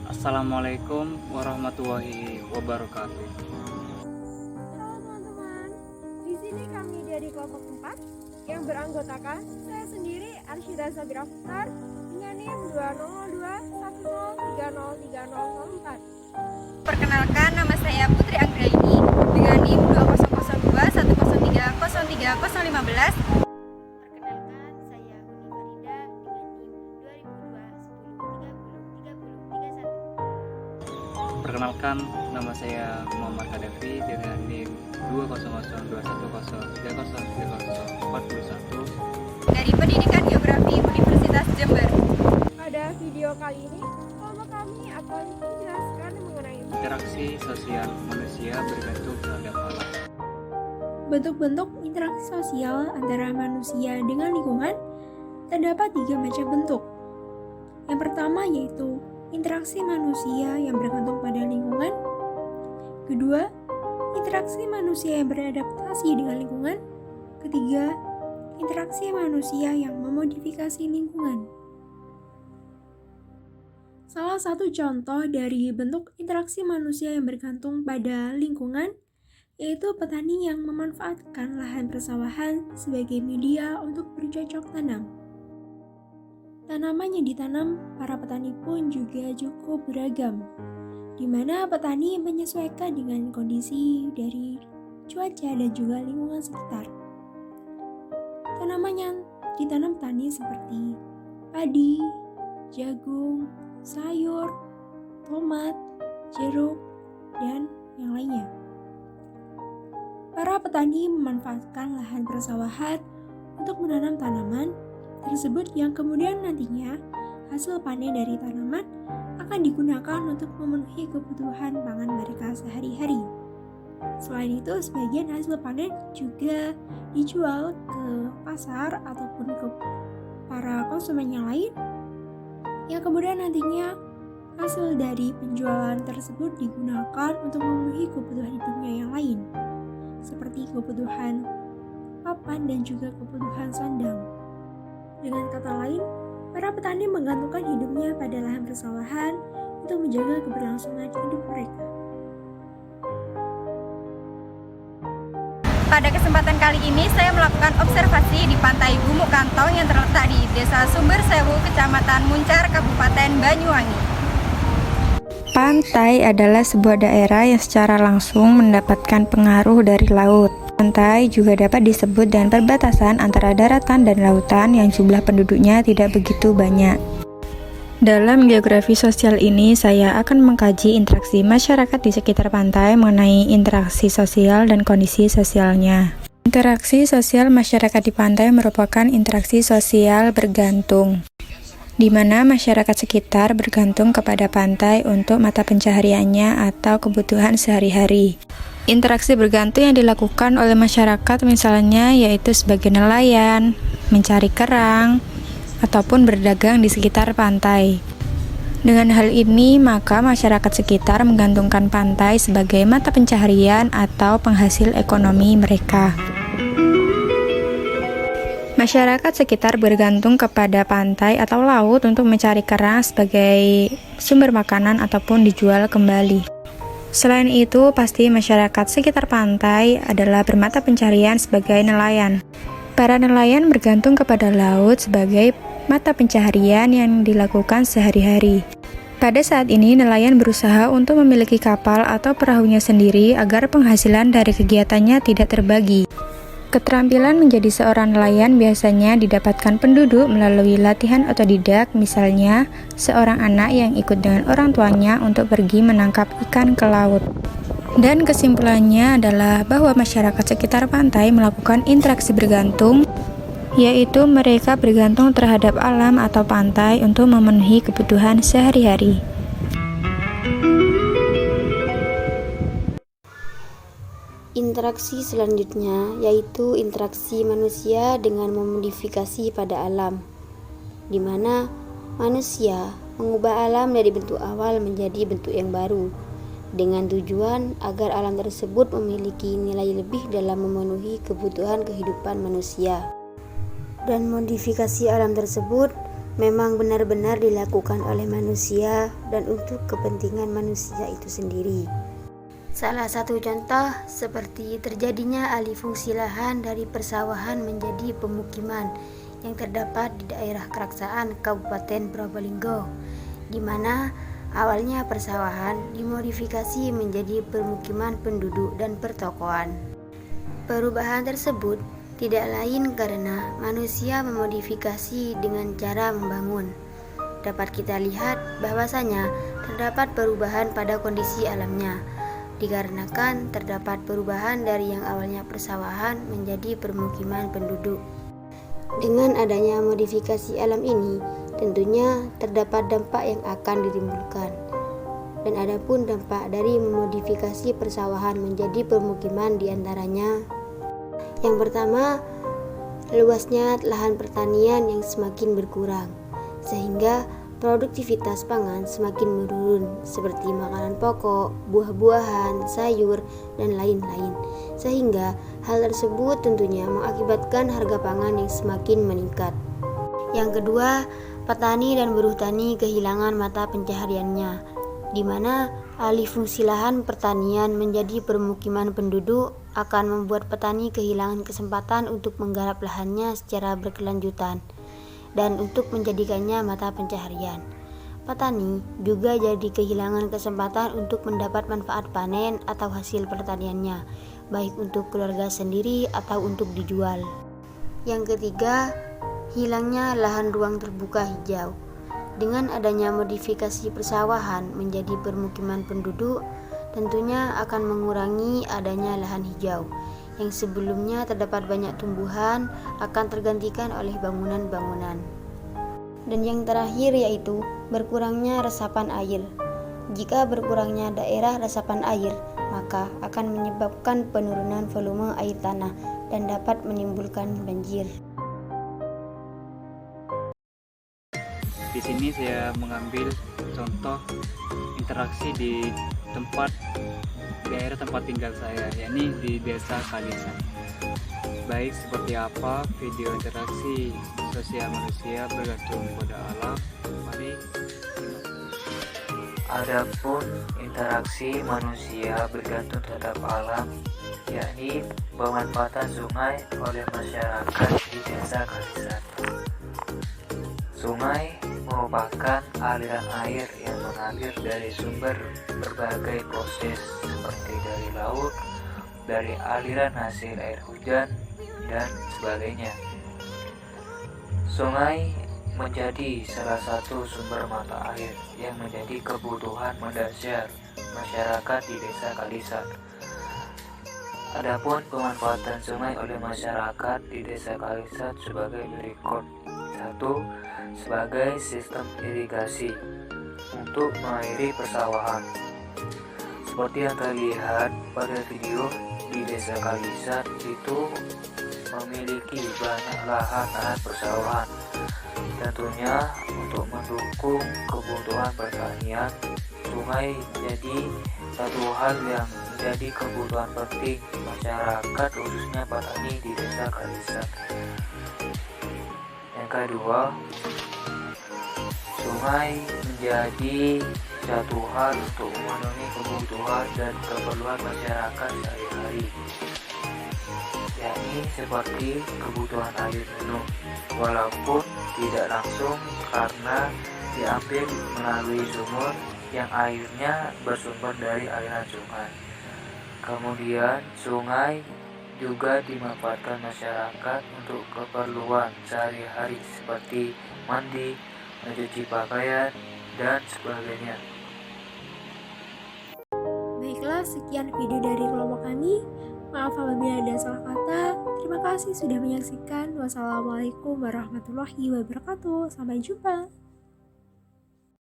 Assalamualaikum warahmatullahi wabarakatuh. Halo teman-teman, di sini kami dari kelompok 4 yang beranggotakan saya sendiri Arsyida Sabira Fukhar dengan NIM 20210303004. Perkenalkan, nama saya Putri Anggraini dengan NIM 200210303015. Perkenalkan, saya Uni Farida dengan NIM 2002 10 30 30 31. Perkenalkan, nama saya Muhammad Hadafi dengan NIM 2002130304041 Dari Pendidikan Geografi Universitas Jember. Pada video kali ini, kelompok kami akan menjelaskan mengenai interaksi sosial manusia bergantung terhadap alam. Bentuk-bentuk interaksi sosial antara manusia dengan lingkungan terdapat 3 macam bentuk. Yang pertama yaitu interaksi manusia yang bergantung pada lingkungan. Kedua, interaksi manusia yang beradaptasi dengan lingkungan. Ketiga, interaksi manusia yang memodifikasi lingkungan. Salah satu contoh dari bentuk interaksi manusia yang bergantung pada lingkungan yaitu petani yang memanfaatkan lahan persawahan sebagai media untuk bercocok tanam. Tanaman yang ditanam para petani pun juga cukup beragam, di mana petani menyesuaikan dengan kondisi dari cuaca dan juga lingkungan sekitar. Tanaman yang ditanam petani seperti padi, jagung, sayur, tomat, jeruk, dan yang lainnya. Para petani memanfaatkan lahan persawahan untuk menanam tanaman tersebut yang kemudian nantinya hasil panen dari tanaman akan digunakan untuk memenuhi kebutuhan pangan mereka sehari-hari. Selain itu, sebagian hasil panen juga dijual ke pasar ataupun ke para konsumen yang lain yang kemudian nantinya hasil dari penjualan tersebut digunakan untuk memenuhi kebutuhan hidupnya yang lain seperti kebutuhan papan dan juga kebutuhan sandang. Dengan kata lain, para petani menggantungkan hidupnya pada lahan persawahan untuk menjaga keberlangsungan hidup mereka. Pada kesempatan kali ini saya melakukan observasi di Pantai Gumuk Kantong yang terletak di Desa Sumber Sewu, Kecamatan Muncar, Kabupaten Banyuwangi. Pantai adalah sebuah daerah yang secara langsung mendapatkan pengaruh dari laut. Pantai juga dapat disebut dengan perbatasan antara daratan dan lautan yang jumlah penduduknya tidak begitu banyak. Dalam geografi sosial ini, saya akan mengkaji interaksi masyarakat di sekitar pantai mengenai interaksi sosial dan kondisi sosialnya. Interaksi sosial masyarakat di pantai merupakan interaksi sosial bergantung, di mana masyarakat sekitar bergantung kepada pantai untuk mata pencahariannya atau kebutuhan sehari-hari. Interaksi bergantung yang dilakukan oleh masyarakat misalnya yaitu sebagai nelayan, mencari kerang, ataupun berdagang di sekitar pantai. Dengan hal ini, maka masyarakat sekitar menggantungkan pantai sebagai mata pencaharian atau penghasil ekonomi mereka. Masyarakat sekitar bergantung kepada pantai atau laut untuk mencari kerang sebagai sumber makanan ataupun dijual kembali. Selain itu, pasti masyarakat sekitar pantai adalah bermata pencaharian sebagai nelayan. Para nelayan bergantung kepada laut sebagai mata pencaharian yang dilakukan sehari-hari. Pada saat ini, nelayan berusaha untuk memiliki kapal atau perahunya sendiri agar penghasilan dari kegiatannya tidak terbagi. Keterampilan menjadi seorang nelayan biasanya didapatkan penduduk melalui latihan otodidak, misalnya seorang anak yang ikut dengan orang tuanya untuk pergi menangkap ikan ke laut. Dan kesimpulannya adalah bahwa masyarakat sekitar pantai melakukan interaksi bergantung, yaitu mereka bergantung terhadap alam atau pantai untuk memenuhi kebutuhan sehari-hari. Interaksi selanjutnya yaitu interaksi manusia dengan memodifikasi pada alam, di mana manusia mengubah alam dari bentuk awal menjadi bentuk yang baru, dengan tujuan agar alam tersebut memiliki nilai lebih dalam memenuhi kebutuhan kehidupan manusia. Dan modifikasi alam tersebut memang benar-benar dilakukan oleh manusia dan untuk kepentingan manusia itu sendiri. Salah satu contoh seperti terjadinya alih fungsi lahan dari persawahan menjadi pemukiman yang terdapat di daerah Keraksaan Kabupaten Probolinggo, di mana awalnya persawahan dimodifikasi menjadi permukiman penduduk dan pertokoan. Perubahan tersebut tidak lain karena manusia memodifikasi dengan cara membangun. Dapat kita lihat bahwasanya terdapat perubahan pada kondisi alamnya, dikarenakan terdapat perubahan dari yang awalnya persawahan menjadi permukiman penduduk. Dengan adanya modifikasi alam ini, tentunya terdapat dampak yang akan ditimbulkan. Dan adapun dampak dari memodifikasi persawahan menjadi permukiman diantaranya: yang pertama, luasnya lahan pertanian yang semakin berkurang, sehingga produktivitas pangan semakin menurun seperti makanan pokok, buah-buahan, sayur, dan lain-lain. Sehingga hal tersebut tentunya mengakibatkan harga pangan yang semakin meningkat. Yang kedua, petani dan buruh tani kehilangan mata pencahariannya, di mana alih fungsi lahan pertanian menjadi permukiman penduduk akan membuat petani kehilangan kesempatan untuk menggarap lahannya secara berkelanjutan dan untuk menjadikannya mata pencaharian. Petani juga jadi kehilangan kesempatan untuk mendapat manfaat panen atau hasil pertaniannya, baik untuk keluarga sendiri atau untuk dijual. Yang ketiga, hilangnya lahan ruang terbuka hijau. Dengan adanya modifikasi persawahan menjadi permukiman penduduk, tentunya akan mengurangi adanya lahan hijau yang sebelumnya terdapat banyak tumbuhan akan tergantikan oleh bangunan-bangunan. Dan yang terakhir yaitu berkurangnya resapan air. Jika berkurangnya daerah resapan air, maka akan menyebabkan penurunan volume air tanah dan dapat menimbulkan banjir. Di sini saya mengambil contoh interaksi di daerah tempat tinggal saya, yakni di Desa Kalisan. Baik seperti apa video interaksi sosial manusia bergantung pada alam, mari Adapun interaksi manusia bergantung terhadap alam, yakni pemanfaatan sungai oleh masyarakat di Desa Kalisan. Sungai merupakan aliran air yang mengalir dari sumber berbagai proses seperti dari laut, dari aliran hasil air hujan, dan sebagainya. Sungai menjadi salah satu sumber mata air yang menjadi kebutuhan mendasar masyarakat di Desa Kalisan. Adapun pemanfaatan sungai oleh masyarakat di Desa Kalisan sebagai berikut. 1. Sebagai sistem irigasi untuk mengairi persawahan. Seperti yang terlihat pada video, di Desa Kalisan itu memiliki banyak lahan persawahan. Tentunya untuk mendukung kebutuhan pertanian, sungai menjadi satu hal yang menjadi kebutuhan penting masyarakat, khususnya petani di Desa Kalisan. Yang kedua, sungai menjadi satu hal untuk memenuhi kebutuhan dan keperluan masyarakat sehari-hari, yakni seperti kebutuhan air minum, walaupun tidak langsung karena diambil melalui sumur yang airnya bersumber dari aliran sungai. Kemudian sungai juga dimanfaatkan masyarakat untuk keperluan sehari-hari seperti mandi, mencuci pakaian, dan sebagainya. Baiklah, sekian video dari kelompok kami. Maaf apabila ada salah kata. Terima kasih sudah menyaksikan. Wassalamualaikum warahmatullahi wabarakatuh. Sampai jumpa.